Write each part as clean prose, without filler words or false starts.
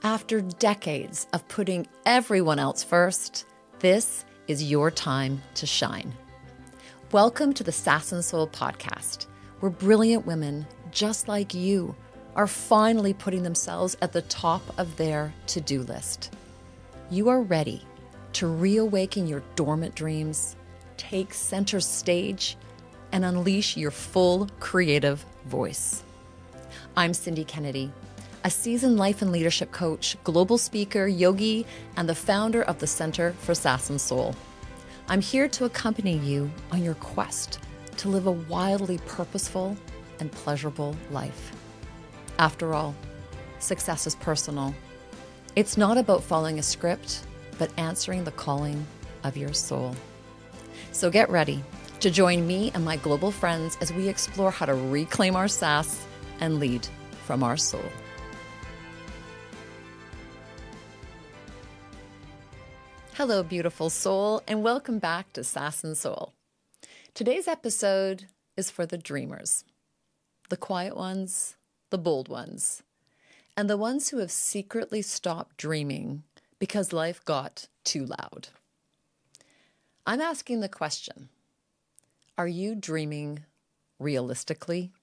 After decades of putting everyone else first, this is your time to shine. Welcome to the Sass and Soul podcast, where brilliant women just like you are finally putting themselves at the top of their to-do list. You are ready to reawaken your dormant dreams, take center stage, and unleash your full creative voice. I'm Cindy Kennedy, a seasoned life and leadership coach, global speaker, yogi, and the founder of the Center for Sass and Soul. I'm here to accompany you on your quest to live a wildly purposeful and pleasurable life. After all, success is personal. It's not about following a script, but answering the calling of your soul. So get ready to join me and my global friends as we explore how to reclaim our sass and lead from our soul. Hello, beautiful soul, and welcome back to Sass and Soul. Today's episode is for the dreamers, the quiet ones, the bold ones, and the ones who have secretly stopped dreaming because life got too loud. I'm asking the question, are you dreaming realistically?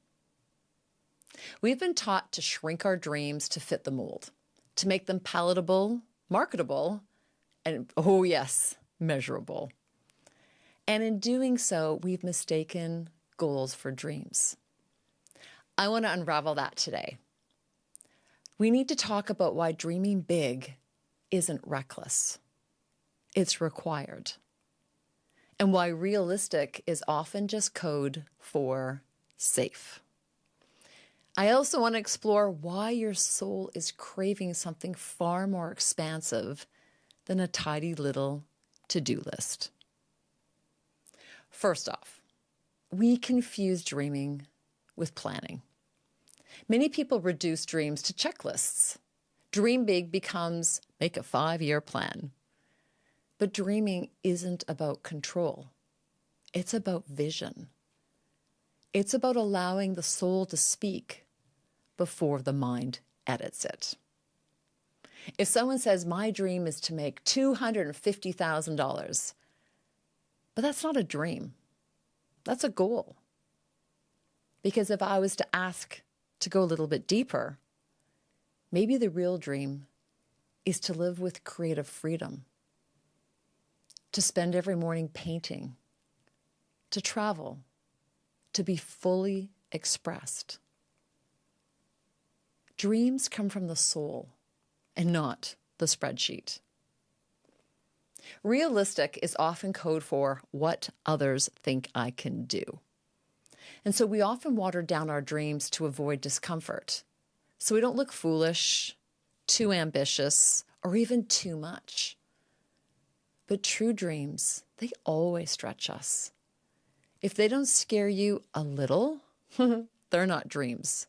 We've been taught to shrink our dreams to fit the mold, to make them palatable, marketable, and, oh yes, measurable. And in doing so, we've mistaken goals for dreams. I want to unravel that today. We need to talk about why dreaming big isn't reckless. It's required. And why realistic is often just code for safe. I also want to explore why your soul is craving something far more expansive than a tidy little to-do list. First off, we confuse dreaming with planning. Many people reduce dreams to checklists. Dream big becomes make a 5-year plan. But dreaming isn't about control. It's about vision. It's about allowing the soul to speak before the mind edits it. If someone says, my dream is to make $250,000, but that's not a dream. That's a goal. Because if I was to ask to go a little bit deeper, maybe the real dream is to live with creative freedom, to spend every morning painting, to travel, to be fully expressed. Dreams come from the soul and not the spreadsheet. Realistic is often code for what others think I can do. And so we often water down our dreams to avoid discomfort, so we don't look foolish, too ambitious, or even too much. But true dreams, they always stretch us. If they don't scare you a little, they're not dreams.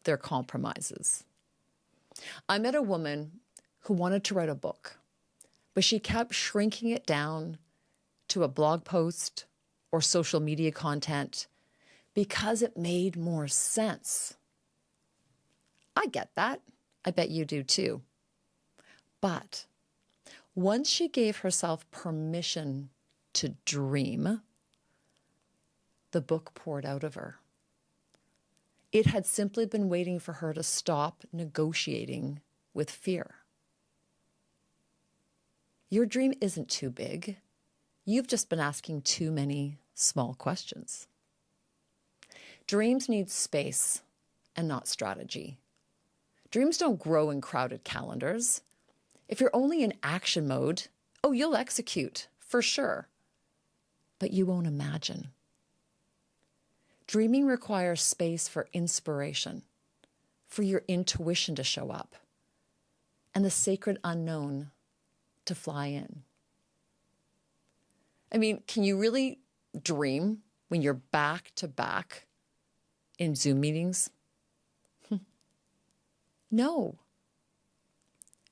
They're compromises. I met a woman who wanted to write a book, but she kept shrinking it down to a blog post or social media content because it made more sense. I get that. I bet you do too. But once she gave herself permission to dream, the book poured out of her. It had simply been waiting for her to stop negotiating with fear. Your dream isn't too big. You've just been asking too many small questions. Dreams need space and not strategy. Dreams don't grow in crowded calendars. If you're only in action mode, you'll execute, for sure. But you won't imagine. Dreaming requires space for inspiration, for your intuition to show up, and the sacred unknown to fly in. I mean, can you really dream when you're back to back in Zoom meetings? No.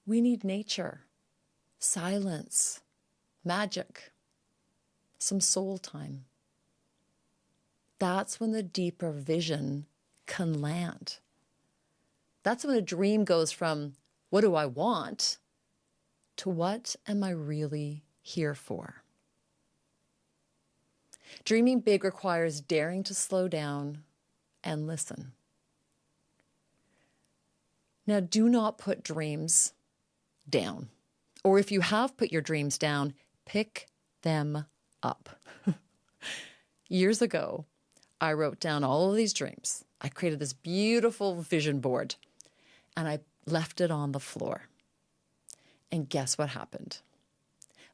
We need nature, silence, magic, some soul time. That's when the deeper vision can land. That's when a dream goes from what do I want, to what am I really here for? Dreaming big requires daring to slow down and listen. Now, do not put dreams down. Or if you have put your dreams down, pick them up. Years ago, I wrote down all of these dreams. I created this beautiful vision board and I left it on the floor. And guess what happened?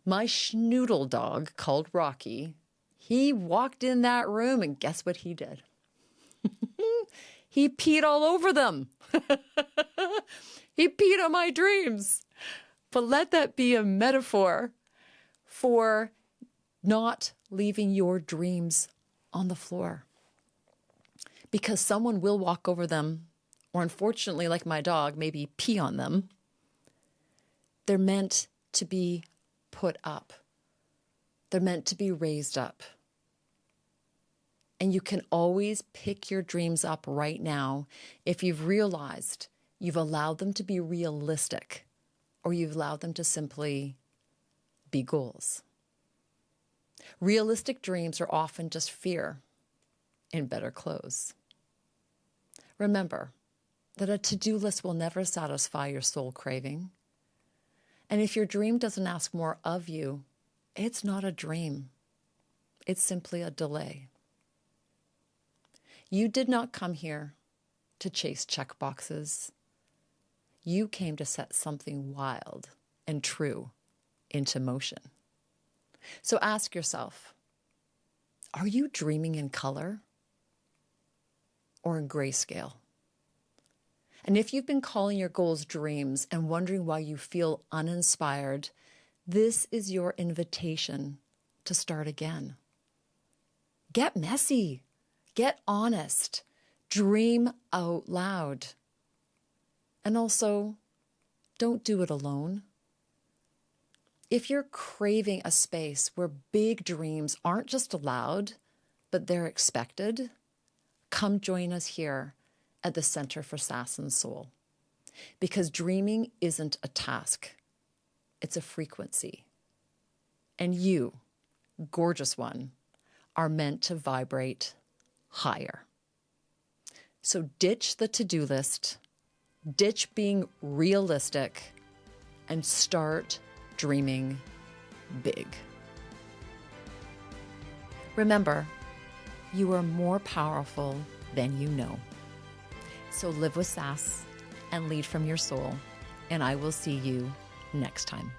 My schnoodle dog called Rocky, he walked in that room and guess what he did? He peed all over them. He peed on my dreams. But let that be a metaphor for not leaving your dreams on the floor. Because someone will walk over them, or unfortunately, like my dog, maybe pee on them. They're meant to be put up. They're meant to be raised up. And you can always pick your dreams up right now if you've realized you've allowed them to be realistic, or you've allowed them to simply be goals. Realistic dreams are often just fear in better clothes. Remember that a to-do list will never satisfy your soul craving. And if your dream doesn't ask more of you, it's not a dream. It's simply a delay. You did not come here to chase checkboxes. You came to set something wild and true into motion. So ask yourself, are you dreaming in color or in grayscale? And if you've been calling your goals dreams and wondering why you feel uninspired, this is your invitation to start again. Get messy. Get honest. Dream out loud. And also, don't do it alone. If you're craving a space where big dreams aren't just allowed, but they're expected, come join us here at the Center for Sass and Soul. Because dreaming isn't a task, it's a frequency. And you, gorgeous one, are meant to vibrate higher. So ditch the to-do list, ditch being realistic, and start dreaming big. Remember, you are more powerful than you know. So live with sass and lead from your soul, and I will see you next time.